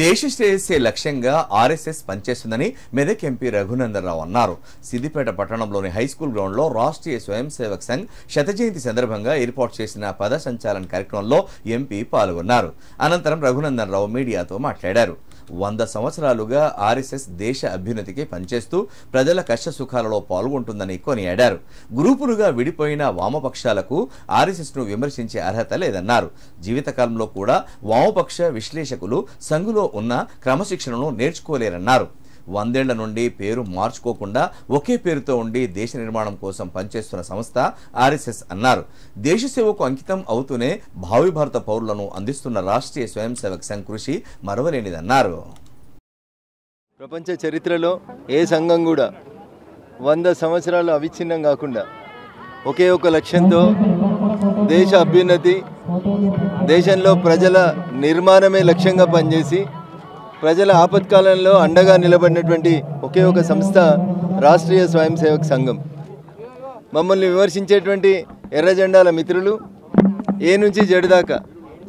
దేశ శ్రేయస్సే లక్ష్యంగా ఆర్ఎస్ఎస్ పనిచేస్తుందని మెదక్ ఎంపీ రఘునందన్ రావు అన్నారు. సిద్దిపేట పట్టణంలోని హైస్కూల్ గ్రౌండ్లో రాష్ట్రీయ స్వయం సేవక్ సంఘ్ శత జయంతి సందర్భంగా ఏర్పాటు చేసిన పద సంచాలన కార్యక్రమంలో ఎంపీ పాల్గొన్నారు. అనంతరం రఘునందన్ రావు మీడియాతో మాట్లాడారు. 100 సంవత్సరాలుగా ఆర్ఎస్ఎస్ దేశ అభ్యున్నతికి పనిచేస్తూ ప్రజల కష్ట సుఖాలలో పాల్గొంటుందని కొనియాడారు. గ్రూపులుగా విడిపోయిన వామపక్షాలకు ఆర్ఎస్ఎస్ ను విమర్శించే అర్హత లేదన్నారు. జీవితకాలంలో కూడా వామపక్ష విశ్లేషకులు సంఘులో ఉన్న క్రమశిక్షణను నేర్చుకోలేరన్నారు. 100 ఏళ్ల నుండి పేరు మార్చుకోకుండా ఒకే పేరుతో ఉండి దేశ నిర్మాణం కోసం పనిచేస్తున్న సంస్థ ఆర్ఎస్ఎస్ అన్నారు. దేశ సేవకు అంకితం అవుతూనే భావి భారత పౌరులను అందిస్తున్న రాష్ట్రీయ స్వయం సేవక్ సంఘ్ కృషి మరవలేనిదన్నారు. ప్రపంచ చరిత్రలో ఏ సంఘం కూడా 100 సంవత్సరాలు అవిచ్ఛిన్నం కాకుండా ఒకే ఒక లక్ష్యంతో దేశ అభ్యున్నతి, దేశంలో ప్రజల నిర్మాణమే లక్ష్యంగా పనిచేసి ప్రజల ఆపత్కాలంలో అండగా నిలబడినటువంటి ఒకే ఒక సంస్థ రాష్ట్రీయ స్వయం సేవక్ సంఘం. మమ్మల్ని విమర్శించేటువంటి ఎర్రజెండాల మిత్రులు ఏ నుంచి జెడ్ దాకా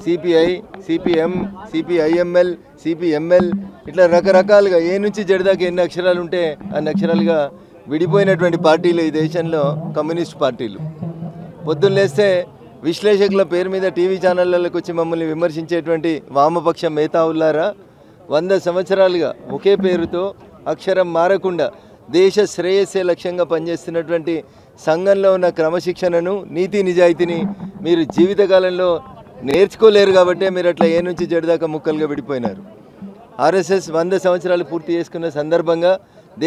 సిపిఐ, సిపిఎం, సిపిఐఎంఎల్, సిపిఎంఎల్ ఇట్లా రకరకాలుగా ఏ నుంచి జెడ్ దాకా ఎన్ని అక్షరాలు ఉంటే అన్ని అక్షరాలుగా విడిపోయినటువంటి పార్టీలు ఈ దేశంలో కమ్యూనిస్ట్ పార్టీలు. పొద్దున్న లేస్తే విశ్లేషకుల పేరు మీద టీవీ ఛానళ్ళకి వచ్చి మమ్మల్ని విమర్శించేటువంటి వామపక్ష మేధావులారా, 100 సంవత్సరాలుగా ఒకే పేరుతో అక్షరం మారకుండా దేశ శ్రేయస్సే లక్ష్యంగా పనిచేస్తున్నటువంటి సంఘంలో ఉన్న క్రమశిక్షణను, నీతి నిజాయితీని మీరు జీవితకాలంలో నేర్చుకోలేరు కాబట్టే మీరు అట్లా ఏ నుంచి జెడ్ దాకా ముక్కలుగా విడిపోయినారు. ఆర్ఎస్ఎస్ 100 సంవత్సరాలు పూర్తి చేసుకున్న సందర్భంగా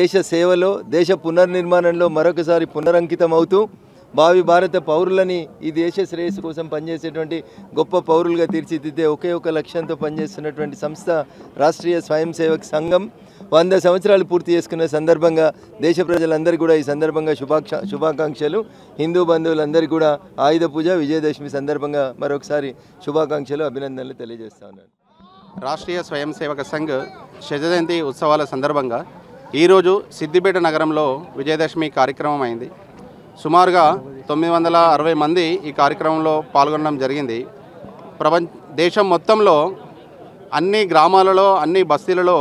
దేశ సేవలో, దేశ పునర్నిర్మాణంలో మరొకసారి పునరంకితం అవుతూ భావి భారత పౌరులని ఈ దేశ శ్రేయస్సు కోసం పనిచేసేటువంటి గొప్ప పౌరులుగా తీర్చిదిద్దే ఒకే ఒక లక్ష్యంతో పనిచేస్తున్నటువంటి సంస్థ రాష్ట్రీయ స్వయం సేవక్ సంఘం 100 సంవత్సరాలు పూర్తి చేసుకున్న సందర్భంగా దేశ ప్రజలందరికీ కూడా ఈ సందర్భంగా శుభాకాంక్షలు. హిందూ బంధువులందరికీ కూడా ఆయుధ పూజ, విజయదశమి సందర్భంగా మరొకసారి శుభాకాంక్షలు, అభినందనలు తెలియజేస్తా ఉన్నాను. రాష్ట్రీయ స్వయం సేవక సంఘ్ శత జయంతి ఉత్సవాల సందర్భంగా ఈరోజు సిద్దిపేట నగరంలో విజయదశమి కార్యక్రమం అయింది. సుమారుగా 960 మంది ఈ కార్యక్రమంలో పాల్గొనడం జరిగింది. దేశం మొత్తంలో అన్ని గ్రామాలలో, అన్ని బస్తీలలో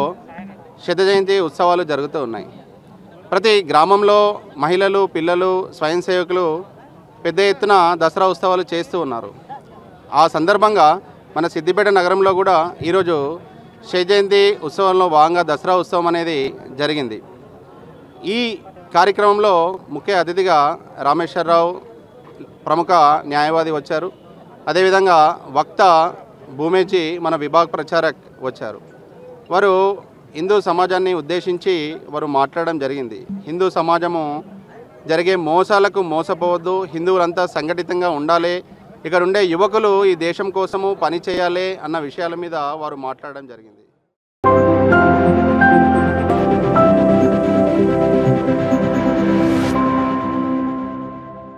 శత జయంతి ఉత్సవాలు జరుగుతూ ఉన్నాయి. ప్రతి గ్రామంలో మహిళలు, పిల్లలు, స్వయం సేవకులు పెద్ద ఎత్తున దసరా ఉత్సవాలు చేస్తూ ఉన్నారు. ఆ సందర్భంగా మన సిద్దిపేట నగరంలో కూడా ఈరోజు శత జయంతి ఉత్సవంలో భాగంగా దసరా ఉత్సవం అనేది జరిగింది. ఈ కార్యక్రమంలో ముఖ్య అతిథిగా రామేశ్వరరావు ప్రముఖ న్యాయవాది వచ్చారు. అదేవిధంగా వక్త భూమేజీ మన విభాగ ప్రచారక్ వచ్చారు. వారు హిందూ సమాజాన్ని ఉద్దేశించి వారు మాట్లాడడం జరిగింది. హిందూ సమాజము జరిగే మోసాలకు మోసపోవద్దు, హిందువులంతా సంఘటితంగా ఉండాలి, ఇక్కడ ఉండే యువకులు ఈ దేశం కోసము పని చేయాలి అన్న విషయాల మీద వారు మాట్లాడడం జరిగింది.